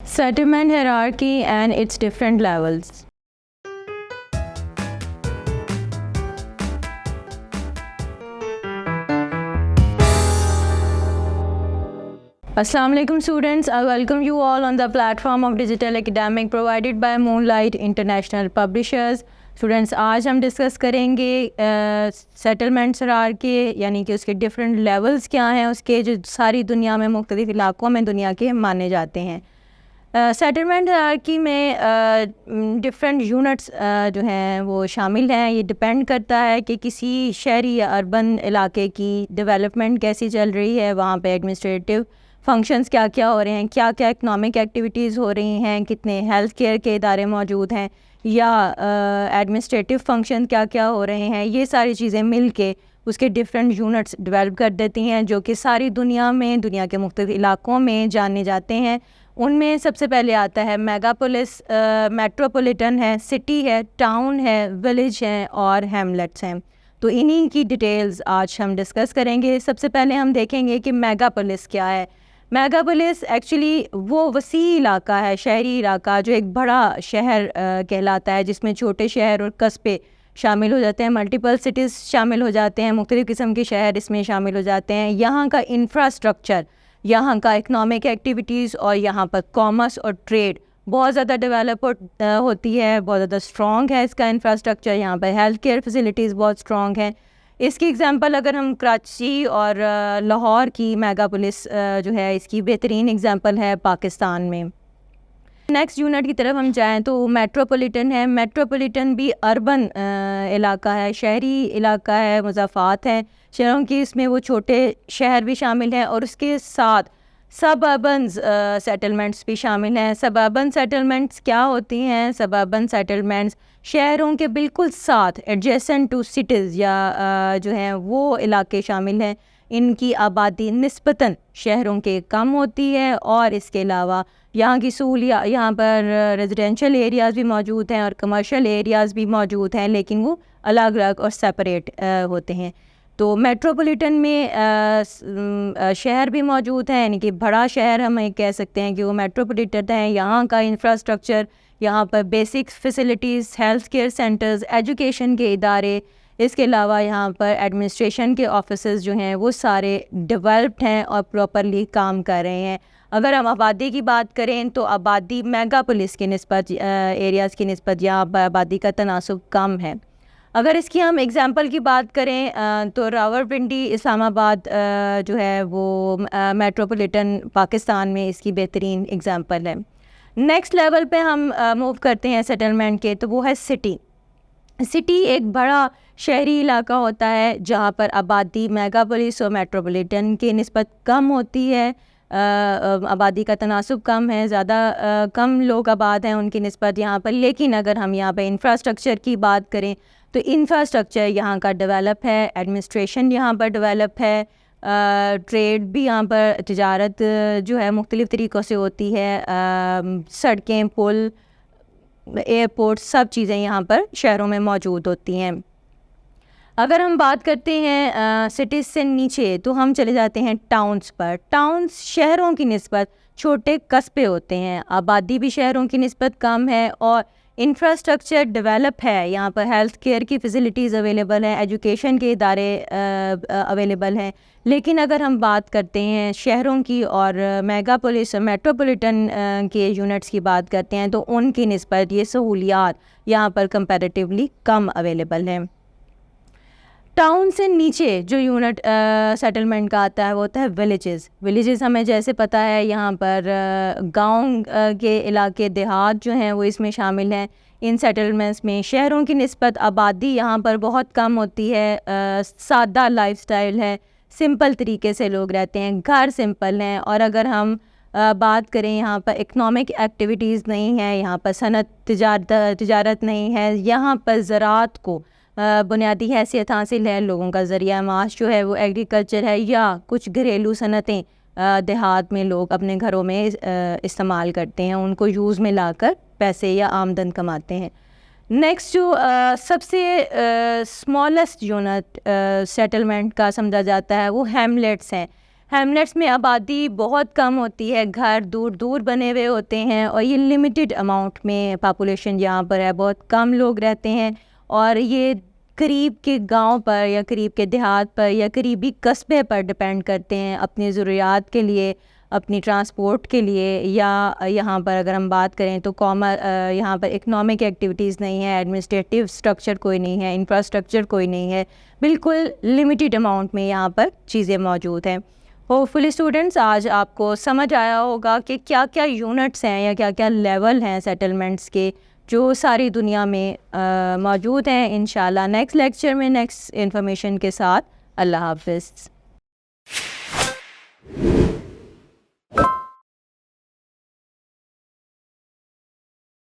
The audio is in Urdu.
Settlement hierarchy and its different levels. Assalamu alaikum students, I welcome you all on the platform of Digital Academic provided by Moonlight International Publishers. Students آج ہم ڈسکس کریں گے سیٹلمنٹ سرار کے یعنی کہ اس کے ڈفرینٹ لیولز کیا ہیں، اس کے جو ساری دنیا میں مختلف علاقوں میں دنیا کے مانے جاتے ہیں. سیٹلمنٹ ہیرارکی میں ڈفرینٹ یونٹس جو ہیں وہ شامل ہیں. یہ ڈپینڈ کرتا ہے کہ کسی شہری یا اربن علاقے کی ڈیولپمنٹ کیسی چل رہی ہے، وہاں پہ ایڈمنسٹریٹو فنکشنز کیا کیا ہو رہے ہیں، کیا کیا اکنامک ایکٹیویٹیز ہو رہی ہیں، کتنے ہیلتھ کیئر کے ادارے موجود ہیں یا ایڈمنسٹریٹو فنکشن کیا کیا ہو رہے ہیں. یہ ساری چیزیں مل کے اس کے ڈفرینٹ یونٹس ڈیولپ کر دیتی ہیں جو کہ ساری دنیا میں دنیا کے مختلف علاقوں میں جانے جاتے ہیں. ان میں سب سے پہلے آتا ہے میگا پولیس، میٹروپولیٹن ہے، سٹی ہے، ٹاؤن ہے، ولیج ہیں اور ہیملیٹس ہیں. تو انہی کی ڈیٹیلز آج ہم ڈسکس کریں گے. سب سے پہلے ہم دیکھیں گے کہ میگا پولیس کیا ہے. میگا پولیس ایکچولی وہ وسیع علاقہ ہے، شہری علاقہ جو ایک بڑا شہر کہلاتا ہے، جس میں چھوٹے شہر اور قصبے شامل ہو جاتے ہیں، ملٹیپل سٹیز شامل ہو جاتے ہیں، مختلف قسم کے شہر اس میں شامل ہو جاتے ہیں. یہاں کا انفراسٹرکچر، یہاں کا اکنامک ایکٹیویٹیز اور یہاں پر کامرس اور ٹریڈ بہت زیادہ ڈیولپ ہوتی ہے، بہت زیادہ اسٹرانگ ہے اس کا انفراسٹرکچر. یہاں پر ہیلتھ کیئر فیسلٹیز بہت اسٹرانگ ہیں. اس کی ایگزامپل اگر ہم کراچی اور لاہور کی میگا پولیس جو ہے اس کی بہترین ایگزامپل ہے پاکستان میں. نیکسٹ یونٹ کی طرف ہم جائیں تو میٹروپولیٹن ہے. میٹروپولیٹن بھی اربن علاقہ ہے، شہری علاقہ ہے، مضافات ہیں شہروں کی، اس میں وہ چھوٹے شہر بھی شامل ہیں اور اس کے ساتھ سب اربنز سیٹلمنٹس بھی شامل ہیں. سب اربن سیٹلمنٹس کیا ہوتی ہیں؟ سب اربن سیٹلمنٹس شہروں کے بالکل ساتھ ایڈجیسنٹ ٹو سٹیز یا جو ہیں وہ علاقے شامل ہیں. ان کی آبادی نسبتاً شہروں کے کم ہوتی ہے اور اس کے علاوہ یہاں کی سہولیات، یہاں پر ریزیڈینشیل ایریاز بھی موجود ہیں اور کمرشل ایریاز بھی موجود ہیں، لیکن وہ الگ الگ اور سپریٹ ہوتے ہیں. تو میٹروپولیٹن میں شہر بھی موجود ہیں، یعنی کہ بڑا شہر ہم کہہ سکتے ہیں کہ وہ میٹروپولیٹن ہے. یہاں کا انفراسٹرکچر، یہاں پر basic facilities, health care centres, education کے ادارے، اس کے علاوہ یہاں پر ایڈمنسٹریشن کے آفیسز جو ہیں وہ سارے ڈیولپڈ ہیں اور پراپرلی کام کر رہے ہیں. اگر ہم آبادی کی بات کریں تو آبادی میگا پولیس کی نسبت، ایریاز کی نسبت یہاں پر آبادی کا تناسب کم ہے. اگر اس کی ہم اگزامپل کی بات کریں تو راولپنڈی، اسلام آباد جو ہے وہ میٹروپولیٹن پاکستان میں اس کی بہترین اگزامپل ہے. نیکسٹ لیول پہ ہم موو کرتے ہیں سیٹلمنٹ کے، تو وہ ہے سٹی. سٹی ایک بڑا شہری علاقہ ہوتا ہے جہاں پر آبادی میگا پولیس اور میٹروپولیٹن کی نسبت کم ہوتی ہے. آبادی کا تناسب کم ہے، زیادہ کم لوگ آباد ہیں ان کی نسبت یہاں پر. لیکن اگر ہم یہاں پہ انفراسٹرکچر کی بات کریں تو انفراسٹرکچر یہاں کا ڈیولپ ہے، ایڈمنسٹریشن یہاں پر ڈیولپ ہے، ٹریڈ بھی یہاں پر، تجارت جو ہے مختلف طریقوں سے ہوتی ہے، سڑکیں، پل، ایئرپورٹ، سب چیزیں یہاں پر شہروں میں موجود ہوتی ہیں. اگر ہم بات کرتے ہیں سٹیز سے نیچے تو ہم چلے جاتے ہیں ٹاؤنس پر. ٹاؤنس شہروں کی نسبت چھوٹے قصبے ہوتے ہیں، آبادی بھی شہروں کی نسبت کم ہے اور انفراسٹرکچر ڈیولپ ہے. یہاں پر ہیلتھ کیئر کی فیسلٹیز اویلیبل ہیں، ایجوکیشن کے ادارے اویلیبل ہیں. لیکن اگر ہم بات کرتے ہیں شہروں کی اور میگا پولیس اور میٹروپولیٹن کے یونٹس کی بات کرتے ہیں تو ان کی نسبت یہ سہولیات یہاں پر کمپیریٹیولی کم اویلیبل ہیں. ٹاؤن سے نیچے جو یونٹ سیٹلمنٹ کا آتا ہے وہ ہوتا ہے ولیجز. ولیجز ہمیں جیسے پتہ ہے یہاں پر گاؤں کے علاقے، دیہات جو ہیں وہ اس میں شامل ہیں. ان سیٹلمنٹس میں شہروں کی نسبت آبادی یہاں پر بہت کم ہوتی ہے، سادہ لائف سٹائل ہے، سمپل طریقے سے لوگ رہتے ہیں، گھر سمپل ہیں. اور اگر ہم بات کریں یہاں پر اکنامک ایکٹیویٹیز نہیں ہیں، یہاں پر صنعت، تجارت نہیں ہے، یہاں پر زراعت کو بنیادی حیثیت حاصل ہے. لوگوں کا ذریعہ معاش جو ہے وہ ایگریکلچر ہے یا کچھ گھریلو صنعتیں دیہات میں لوگ اپنے گھروں میں استعمال کرتے ہیں، ان کو یوز میں لا کر پیسے یا آمدن کماتے ہیں. نیکسٹ جو سب سے اسمالسٹ یونٹ سیٹلمنٹ کا سمجھا جاتا ہے وہ ہیملیٹس ہیں. ہیملیٹس میں آبادی بہت کم ہوتی ہے, گھر دور دور بنے ہوئے ہوتے ہیں, اور یہ لمیٹڈ اماؤنٹ میں پاپولیشن یہاں پر ہے, بہت کم لوگ رہتے ہیں, اور یہ قریب کے گاؤں پر یا قریب کے دیہات پر یا قریبی قصبے پر ڈپینڈ کرتے ہیں اپنی ضروریات کے لیے, اپنی ٹرانسپورٹ کے لیے, یا یہاں پر اگر ہم بات کریں تو یہاں پر اکنامک ایکٹیویٹیز نہیں ہے, ایڈمنسٹریٹیو اسٹرکچر کوئی نہیں ہے, انفراسٹرکچر کوئی نہیں ہے, بالکل لمیٹڈ اماؤنٹ میں یہاں پر چیزیں موجود ہیں. ہوپ فلی اسٹوڈنٹس آج آپ کو سمجھ آیا ہوگا کہ کیا کیا یونٹس ہیں یا کیا کیا لیول ہیں سیٹلمنٹس کے جو ساری دنیا میں موجود ہیں. انشاءاللہ نیکسٹ لیکچر میں نیکسٹ انفارمیشن کے ساتھ. اللہ حافظ.